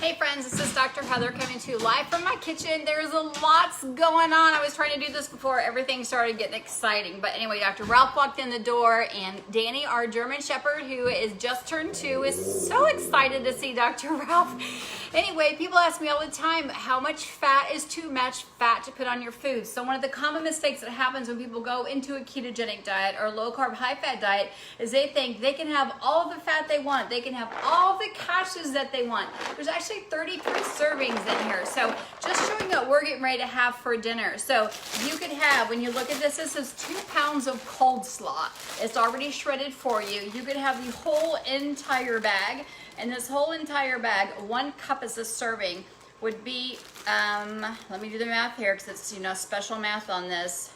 Hey friends, this is Dr. Heather coming to you live from my kitchen. There's a lots going on. I was trying to do this before everything started getting exciting. But anyway, Dr. Ralph walked in the door and Danny, our German Shepherd, who is just turned 2, is so excited to see Dr. Ralph. Anyway, people ask me all the time, how much fat is too much fat to put on your food? So one of the common mistakes that happens when people go into a ketogenic diet or low carb, high fat diet is they think they can have all the fat they want. They can have all the cashews that they want. There's actually 33 servings in here. So just showing what we're getting ready to have for dinner. So you could have, when you look at this, this is 2 pounds of cold slaw. It's already shredded for you. You could have the whole entire bag. And this whole entire bag, 1 cup is a serving, would be, let me do the math here because it's, special math on this.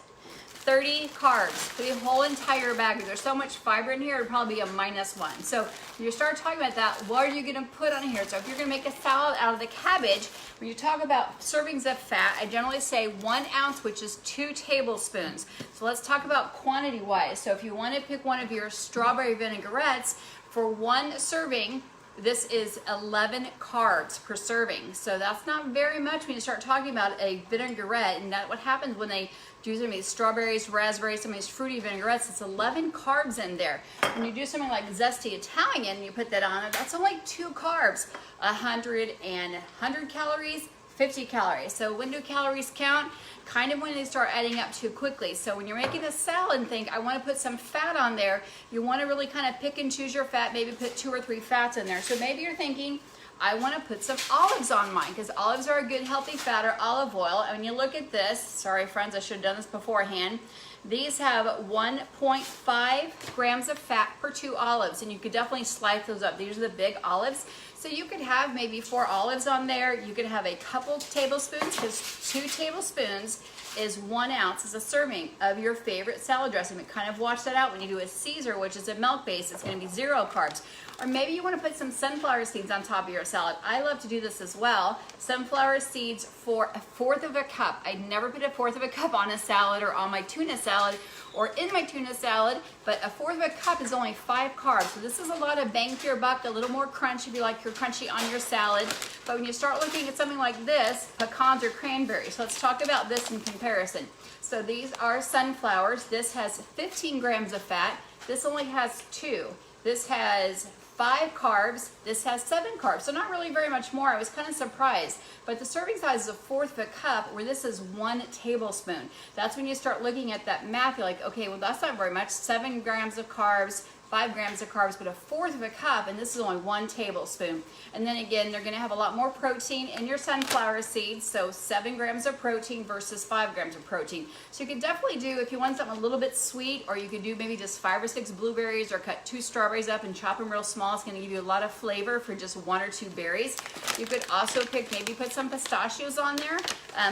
30 carbs for the whole entire bag. There's so much fiber in here, it'd probably be a -1. So when you start talking about that, what are you gonna put on here? So if you're gonna make a salad out of the cabbage, when you talk about servings of fat, I generally say 1 ounce, which is 2 tablespoons. So let's talk about quantity wise. So if you wanna pick one of your strawberry vinaigrettes, for 1 serving, this is 11 carbs per serving. So that's not very much when you start talking about a vinaigrette. And that what happens when they do some of these strawberries, raspberries, some of these fruity vinaigrettes, it's 11 carbs in there. When you do something like zesty Italian, you put that on it, that's only 2 carbs. 100 calories, 50 calories. So when do calories count? Kind of when they start adding up too quickly. So when you're making a salad and think, I want to put some fat on there, you want to really kind of pick and choose your fat, maybe put 2 or 3 fats in there. So maybe you're thinking, I want to put some olives on mine because olives are a good healthy fat, or olive oil. And when you look at this, sorry friends, I should have done this beforehand. These have 1.5 grams of fat per 2 olives, and you could definitely slice those up. These are the big olives. So you could have maybe 4 olives on there. You could have a couple tablespoons, because 2 tablespoons is 1 ounce is a serving of your favorite salad dressing. But kind of watch that out when you do a Caesar, which is a milk base. It's going to be 0 carbs. Or maybe you want to put some sunflower seeds on top of your salad. I love to do this as well. Sunflower seeds for 1/4 of a cup. I never put 1/4 of a cup on a salad or on my tuna salad or in my tuna salad, but 1/4 of a cup is only 5 carbs. So this is a lot of bang for your buck, a little more crunch if you like your crunchy on your salad. But when you start looking at something like this, pecans or cranberries, so let's talk about this in comparison. So these are sunflowers. This has 15 grams of fat. This only has 2. This has 5 carbs, this has 7 carbs, so not really very much more. I was kind of surprised, but the serving size is 1/4 of a cup, where this is 1 tablespoon. That's when you start looking at that math, you're like, okay, well that's not very much, 7 grams of carbs, 5 grams of carbs, but 1/4 of a cup, and this is only 1 tablespoon. And then again, they're gonna have a lot more protein in your sunflower seeds, so 7 grams of protein versus 5 grams of protein. So you could definitely do, if you want something a little bit sweet, or you could do maybe just 5 or 6 blueberries, or cut 2 strawberries up and chop them real small. It's gonna give you a lot of flavor for just 1 or 2 berries. You could also pick, maybe put some pistachios on there.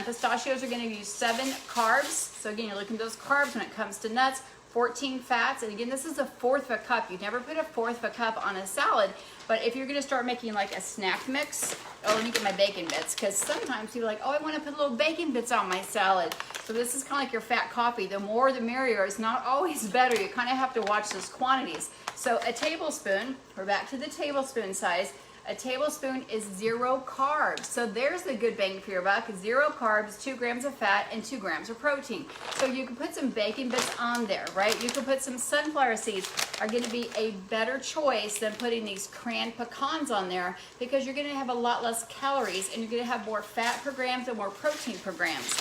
Pistachios are gonna use 7 carbs. So again, you're looking at those carbs when it comes to nuts. 14 fats, and again, this is 1/4 of a cup. You never put 1/4 of a cup on a salad, but if you're gonna start making like a snack mix, oh, let me get my bacon bits, because sometimes people are like, oh, I wanna put little bacon bits on my salad. So this is kind of like your fat coffee. The more the merrier. It's not always better. You kind of have to watch those quantities. So a tablespoon, we're back to the tablespoon size. A tablespoon is 0 carbs. So there's the good bang for your buck. 0 carbs, 2 grams of fat, and 2 grams of protein. So you can put some bacon bits on there, right? You can put some sunflower seeds, are gonna be a better choice than putting these canned pecans on there, because you're gonna have a lot less calories, and you're gonna have more fat per grams and more protein per grams.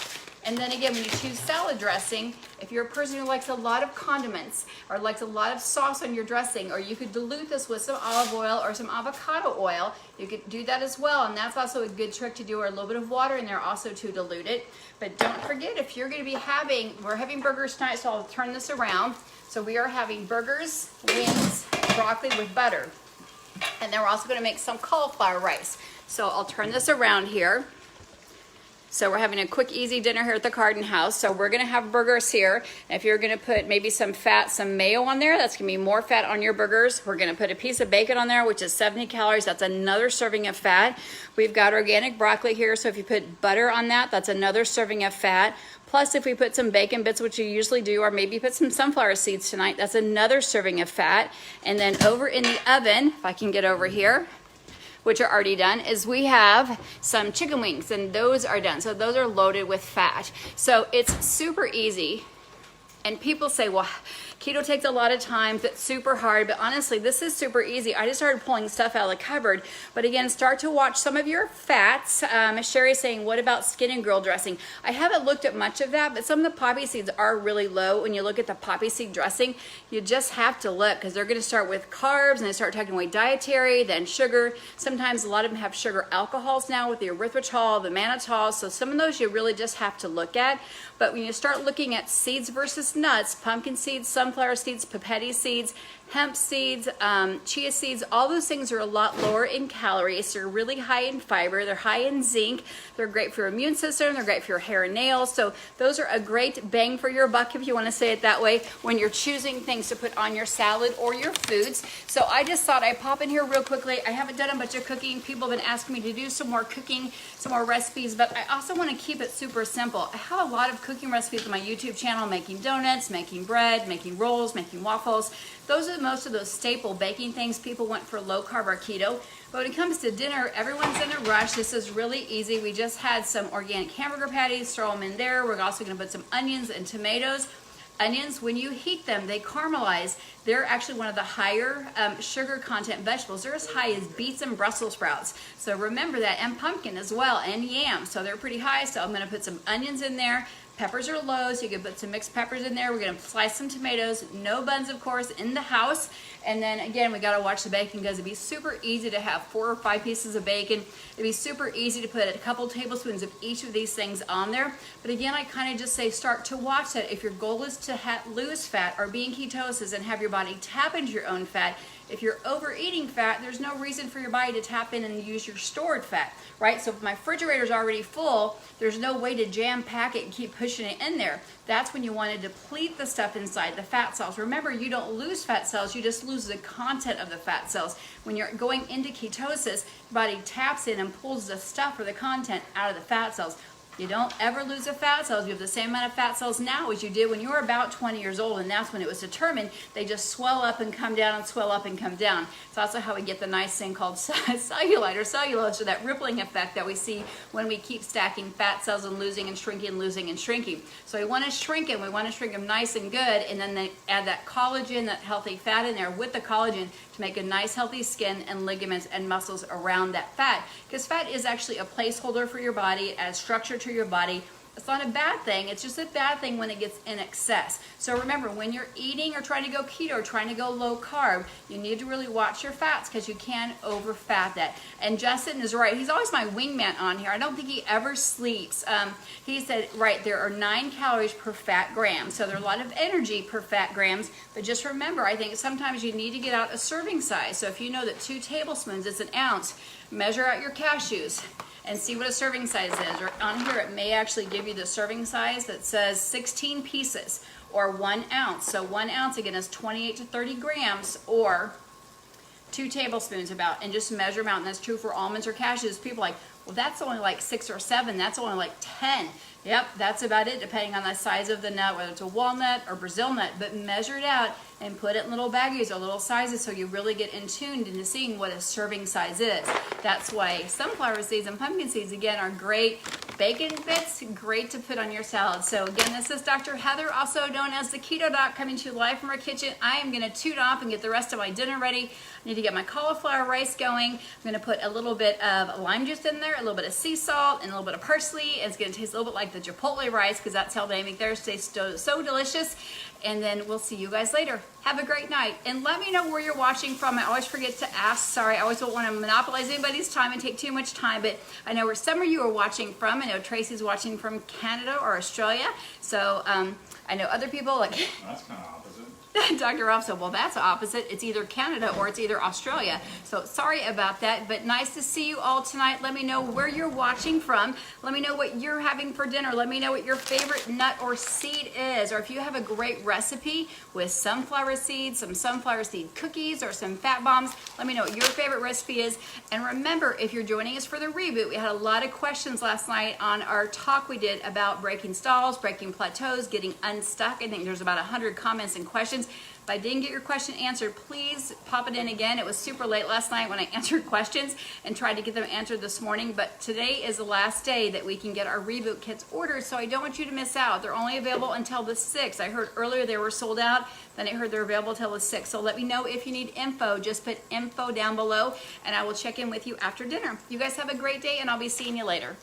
And then again, when you choose salad dressing, if you're a person who likes a lot of condiments or likes a lot of sauce on your dressing, or you could dilute this with some olive oil or some avocado oil, you could do that as well. And that's also a good trick to do, or a little bit of water in there also to dilute it. But don't forget, if you're gonna be we're having burgers tonight, so I'll turn this around. So we are having burgers, wings, broccoli with butter. And then we're also gonna make some cauliflower rice. So I'll turn this around here. So we're having a quick, easy dinner here at the Carden House. So we're gonna have burgers here. And if you're gonna put maybe some fat, some mayo on there, that's gonna be more fat on your burgers. We're gonna put a piece of bacon on there, which is 70 calories. That's another serving of fat. We've got organic broccoli here, so if you put butter on that, that's another serving of fat. Plus, if we put some bacon bits, which you usually do, or maybe put some sunflower seeds tonight, that's another serving of fat. And then over in the oven, if I can get over here, which are already done, is we have some chicken wings, and those are done. So those are loaded with fat. So it's super easy. And people say, well, keto takes a lot of time, that's super hard, but honestly, this is super easy. I just started pulling stuff out of the cupboard. But again, start to watch some of your fats. Sherry's saying, what about skin and grill dressing? I haven't looked at much of that, but some of the poppy seeds are really low. When you look at the poppy seed dressing, you just have to look, because they're gonna start with carbs, and they start taking away dietary, then sugar. Sometimes a lot of them have sugar alcohols now with the erythritol, the mannitol, so some of those you really just have to look at. But when you start looking at seeds versus nuts, pumpkin seeds, sunflower seeds, pipette seeds, hemp seeds, chia seeds, all those things are a lot lower in calories. They're really high in fiber. They're high in zinc. They're great for your immune system. They're great for your hair and nails. So those are a great bang for your buck, if you want to say it that way, when you're choosing things to put on your salad or your foods. So I just thought I'd pop in here real quickly. I haven't done a bunch of cooking. People have been asking me to do some more cooking, some more recipes, but I also want to keep it super simple. I have a lot of cooking recipes on my YouTube channel, making donuts, making bread, making rolls, making waffles. Those are most of those staple baking things people want for low carb or keto. But when it comes to dinner, everyone's in a rush. This is really easy. We just had some organic hamburger patties, throw them in there. We're also going to put some onions and tomatoes. Onions, when you heat them, they caramelize. They're actually one of the higher sugar content vegetables. They're as high as beets and Brussels sprouts. So remember that, and pumpkin as well, and yam. So they're pretty high. So I'm going to put some onions in there. Peppers are low, so you can put some mixed peppers in there. We're gonna slice some tomatoes, no buns, of course, in the house. And then again, we gotta watch the bacon, because it'd be super easy to have 4 or 5 pieces of bacon. It'd be super easy to put a couple tablespoons of each of these things on there. But again, I kind of just say start to watch that. If your goal is to lose fat or be in ketosis and have your body tap into your own fat, if you're overeating fat, there's no reason for your body to tap in and use your stored fat, right? So if my refrigerator's already full, there's no way to jam pack it and keep pushing it in there. That's when you want to deplete the stuff inside, the fat cells. Remember, you don't lose fat cells, you just lose the content of the fat cells. When you're going into ketosis, your body taps in and pulls the stuff or the content out of the fat cells. You don't ever lose the fat cells. You have the same amount of fat cells now as you did when you were about 20 years old, and that's when it was determined. They just swell up and come down and swell up and come down. It's also how we get the nice thing called cellulite or cellulose, or that rippling effect that we see when we keep stacking fat cells and losing and shrinking, losing and shrinking. So we want to shrink them. We want to shrink them nice and good, and then they add that collagen, that healthy fat in there with the collagen to make a nice healthy skin and ligaments and muscles around that fat. Because fat is actually a placeholder for your body, as structure to your body. It's not a bad thing, it's just a bad thing when it gets in excess. So remember, when you're eating or trying to go keto or trying to go low carb, you need to really watch your fats, because you can over fat that. And Justin is right, he's always my wingman on here. I don't think he ever sleeps. He said, right, there are 9 calories per fat gram. So there's a lot of energy per fat grams, but just remember, I think sometimes you need to get out a serving size. So if you know that 2 tablespoons is an ounce, measure out your cashews and see what a serving size is. Or on here, it may actually give you the serving size that says 16 pieces or 1 ounce. So 1 ounce again is 28 to 30 grams, or 2 tablespoons about, and just measure them out. And that's true for almonds or cashews. People are like, well, that's only like 6 or 7. That's only like 10. Yep, that's about it, depending on the size of the nut, whether it's a walnut or Brazil nut. But measure it out and put it in little baggies or little sizes, so you really get in tuned into seeing what a serving size is. That's why sunflower seeds and pumpkin seeds, again, are great bacon bits, great to put on your salad. So again, this is Dr. Heather, also known as the Keto Doc, coming to you live from our kitchen. I am going to toot off and get the rest of my dinner ready. I need to get my cauliflower rice going. I'm going to put a little bit of lime juice in there, a little bit of sea salt, and a little bit of parsley. It's going to taste a little bit like the Chipotle rice, because that's how they make theirs taste so delicious. And then we'll see you guys later. Have a great night. And let me know where you're watching from. I always forget to ask. Sorry, I always don't want to monopolize anybody's time and take too much time, but I know where some of you are watching from. I know Tracy's watching from Canada or Australia. So I know other people like... That's kind of opposite. Dr. Rob said, well, that's opposite. It's either Canada or it's either Australia. So sorry about that, but nice to see you all tonight. Let me know where you're watching from. Let me know what you're having for dinner. Let me know what your favorite nut or seed is, or if you have a great recipe with sunflower seeds, some sunflower seed cookies, or some fat bombs. Let me know what your favorite recipe is. And remember, if you're joining us for the reboot, we had a lot of questions last night on our talk we did about breaking stalls, breaking plateaus, getting unstuck. I think there's about 100 comments and questions. questions. If I didn't get your question answered, please pop it in again. It was super late last night when I answered questions and tried to get them answered this morning, but today is the last day that we can get our reboot kits ordered, so I don't want you to miss out. They're only available until the 6th. I heard earlier they were sold out, then I heard they're available until the 6th. So let me know if you need info. Just put info down below, and I will check in with you after dinner. You guys have a great day, and I'll be seeing you later.